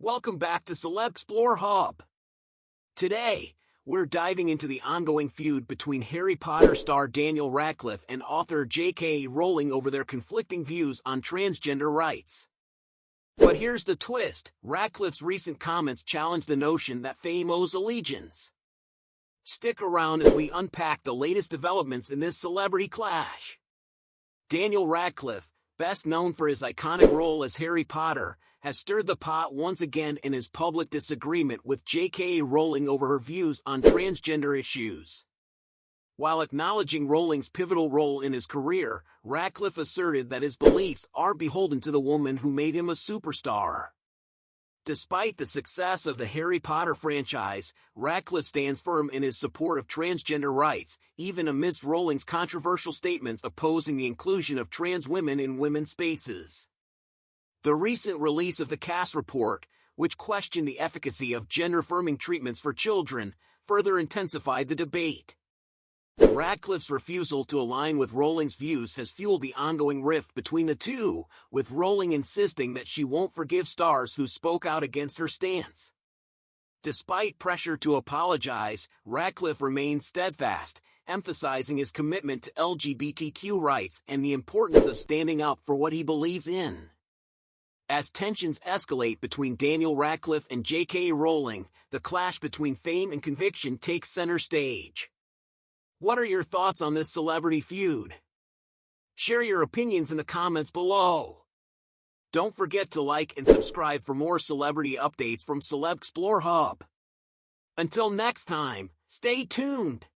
Welcome back to CelebXplore Hub. Today, we're diving into the ongoing feud between Harry Potter star Daniel Radcliffe and author JK Rowling over their conflicting views on transgender rights. But here's the twist: Radcliffe's recent comments challenge the notion that fame owes allegiance. Stick around as we unpack the latest developments in this celebrity clash. Daniel Radcliffe, best known for his iconic role as Harry Potter, has stirred the pot once again in his public disagreement with JK Rowling over her views on transgender issues. While acknowledging Rowling's pivotal role in his career, Radcliffe asserted that his beliefs are beholden to the woman who made him a superstar. Despite the success of the Harry Potter franchise, Radcliffe stands firm in his support of transgender rights, even amidst Rowling's controversial statements opposing the inclusion of trans women in women's spaces. The recent release of the cast report, which questioned the efficacy of gender-affirming treatments for children, further intensified the debate. Radcliffe's refusal to align with Rowling's views has fueled the ongoing rift between the two, with Rowling insisting that she won't forgive stars who spoke out against her stance. Despite pressure to apologize, Radcliffe remains steadfast, emphasizing his commitment to LGBTQ rights and the importance of standing up for what he believes in. As tensions escalate between Daniel Radcliffe and JK Rowling, the clash between fame and conviction takes center stage. What are your thoughts on this celebrity feud? Share your opinions in the comments below. Don't forget to like and subscribe for more celebrity updates from CelebXplore Hub. Until next time, stay tuned.